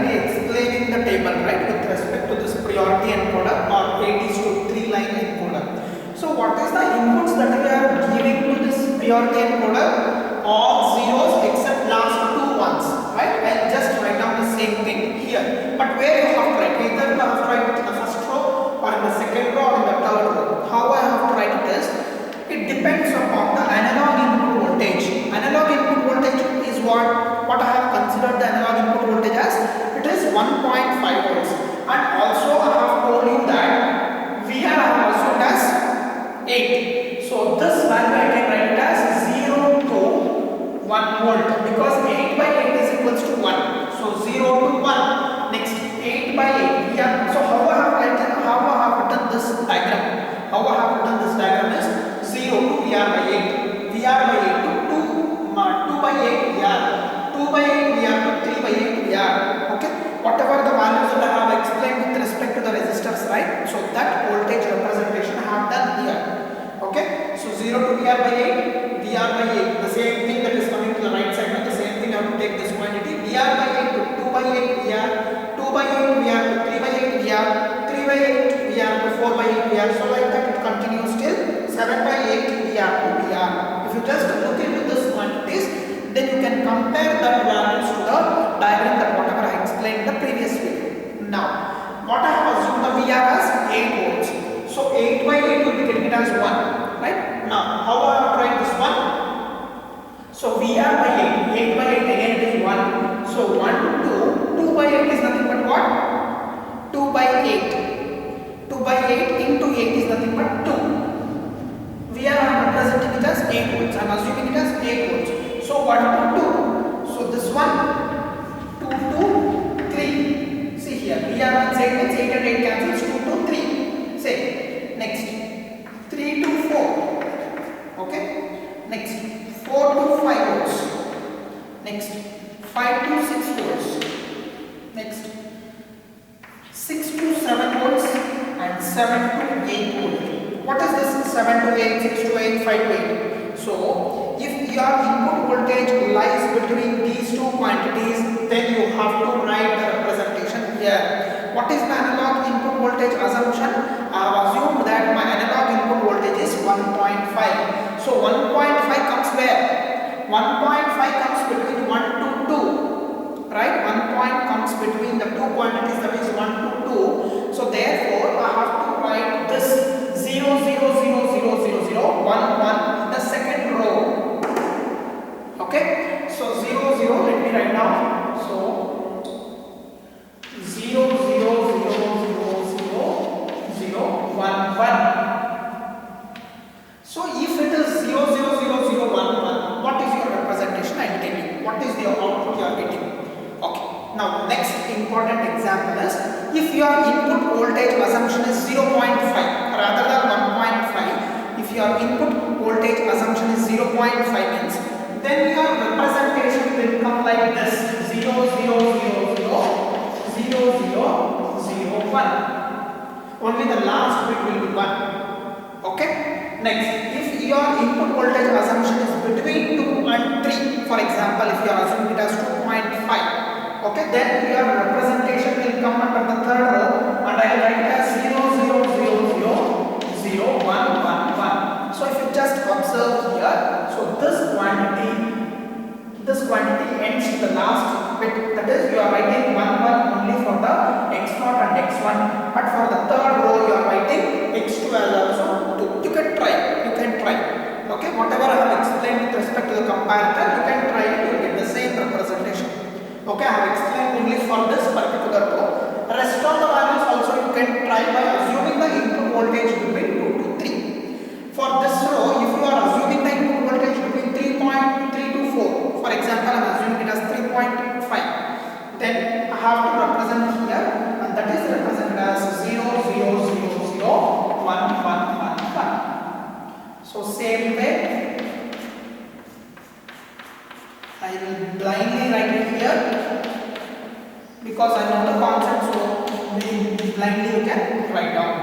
directly explaining the table, right, with respect to this priority encoder or ADC to 3-line encoder. So what is the inputs that we are giving to this priority encoder? All zeros except last two ones, right? I'll just write down the same thing here. But where you have to write, either you have to write it in the first row or in the second row or in the third row. How I have to write it is, it depends upon the analog input voltage. Analog input voltage is what I have considered the analog input voltage as. It is 1.5 volts. And also I have told you that VR I have assumed as 8. So this value I can write it as 0 to 1 volt, because 8 by 8 is equals to 1. So 0 to 1. Next 8 by 8. Yeah. So how I have written this diagram? How I have written this diagram is 0 to VR by 8. VR by 8 to 2 by 8 VR. 2 by 8 VR to 3 by 8 VR. Okay. Whatever the values that I have explained with respect to the resistors, right? So that voltage representation I have done here. Okay. So 0 to VR by 8, VR by 8. The same thing that is coming to the right side. The same thing I have to take this quantity. VR by 8 to 2 by 8 VR. 2 by 8 VR to 3 by 8 VR. 3 by 8 VR to 4 by 8 VR. So like that it continues till 7 by 8 VR to VR. If you just look into this quantities, then you can compare that values to the diagram that whatever I explained in the previous video. Now, what I have assumed the VR as 8 volts. So 8 by 8 will be getting it as 1, right? Now, how I have tried this one? So VR by 8, 8 by 8 again it is 1. So 1 to 2 by 8 is nothing but what? 2 by 8. 2 by 8 into 8 is nothing but 2. VR I am representing it as 8 volts. I am assuming it as 8 volts. So 1 to 2. So this one 2 to 3. See here, VR means 8 means 8 and 8 cancels, 2 to 3. Say next 3 to 4. Okay. Next 4 to 5 volts. Next 5 to 6 volts. Next 6 to 7 volts and 7 to 8 volts. What is this? 7 to 8, 6 to 8, 5 to 8. So if your input voltage lies between these two quantities, then you have to write the representation here. What is my analog input voltage assumption? I have assumed that my analog input voltage is 1.5. So 1.5 comes where? 1.5 comes between 1 to 2. Right? 1 point comes between the two quantities, that is 1 to 2. So therefore I have to write this 0, 0, 0, 0, 0, 0, 1, 1 in the second row. Okay. So 0, 0, let me write down. So 0, 0, 0, 0, 0, 0, 1, 1. So if it is 0, 0, 0, 0, 1, 1, what is your representation? I will tell you. What is the output you are getting? Okay. Now next important example is, if your input voltage assumption is 0.5 rather than 1.5, if your input voltage assumption is 0.5 means, then your representation will come like this: 0, 0, 0, 0, 0, 0, 0, 1. Only the last bit will be 1. Okay. Next, if your input voltage assumption is between 2 and 3, for example, if you are assuming it as 2.5, okay, then your representation will come under the third row, and I will write it as 0, 0, 0, 0, 0, 1, 1, 1. So if you just observe here, so this quantity ends to the last bit, that is you are writing 1, 1 only for the x0 and x1, but for the third row you are writing x2 as also 2. You can try. Okay, whatever I have explained with respect to the comparator, you can try it, you will get the same representation. Okay, I have explained only for this particular row. Rest of the values also you can try by assuming the input voltage between 2 to 3. For this row, if you are assuming the input voltage between 3.3 to 4, for example, I am assuming it as 3.5, then I have to represent here, and that is represented as 0, 0, 0, 0, 1, 1, 1, 1. So same way, I will blindly write it here because I know the concept, so blindly you can write down.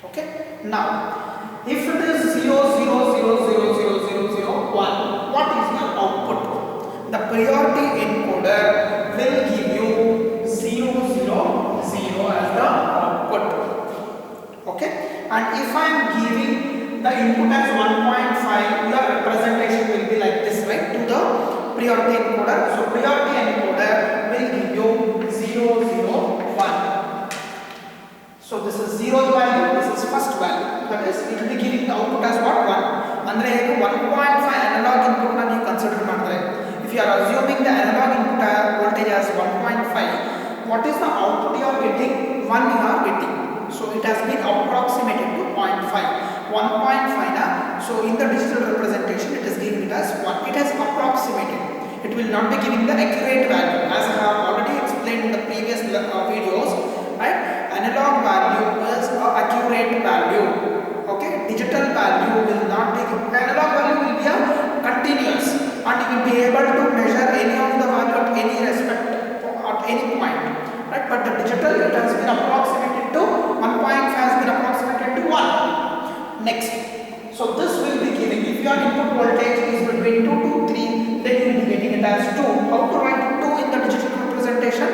Okay. Now, if it is 0, 0, 0, 0, 0, 0, 0, 1, what is your output? The giving the input as 1.5, your representation will be like this, right, to the priority encoder. So priority encoder will give you 0, 0, 1. So this is 0th value, this is first value. That is, it will be giving the output as what? 1. Andre 1.5 analog input na you consider madre. If you are assuming the analog input voltage as 1.5, what is the output you are getting? 1 you are getting. So it has been approximated to 0.5. 1.5 na. So in the digital representation, it is giving it as 1. It has approximated. It will not be giving the accurate value, as I have already explained in the previous videos. Right? Analog value is an accurate value. Okay? Digital value will not be given. Analog value will be a continuous, and you will be able to measure any of the value at any respect at any point. Right? But the digital, it has been approximated to 1.5 has been approximated to 1. Next. So this will be giving, if your input voltage is between 2 to 3, then you will be getting it as 2. How to write 2 in the digital representation?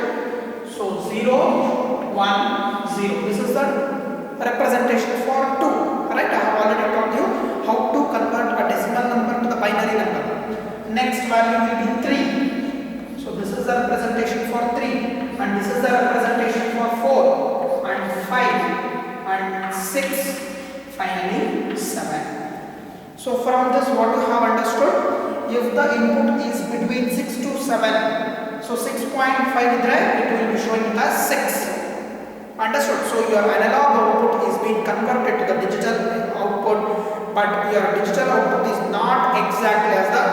So 0, 1, 0. This is the representation for 2. Right? I have already taught you how to convert a decimal number to the binary number. Next value will be 3. So this is the representation for 3. And this is the representation for 4. And 5. And 6. Finally 7. So from this, what you have understood, if the input is between 6 to 7, so 6.5 it will be showing it as 6. Understood? So your analog output is being converted to the digital output, but your digital output is not exactly as the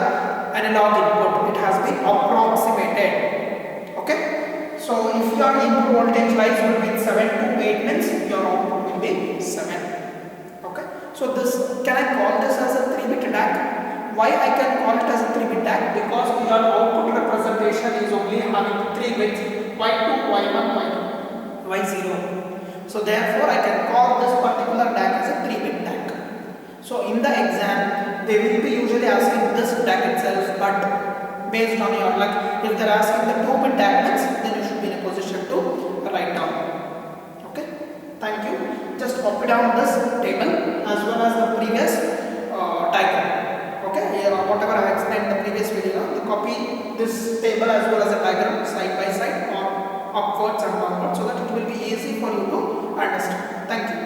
analog input. It has been approximated. Okay? So if your input voltage lies between 7 to 8 means your output will be 7. So this, can I call this as a 3-bit DAC? Why I can call it as a 3-bit DAC? Because your output representation is only having 3 bits, Y2, Y1, Y2, Y0. So therefore I can call this particular DAC as a 3-bit DAC. So in the exam, they will be usually asking this DAC itself, but based on your luck, if they are asking the 2-bit DAC means, then you should be in a position to write down. Okay? Thank you. Just copy down this table as well as the previous diagram. Okay, here whatever I have explained in the previous video, you copy this table as well as a diagram side by side or upwards and downwards, so that it will be easy for you to understand. Thank you.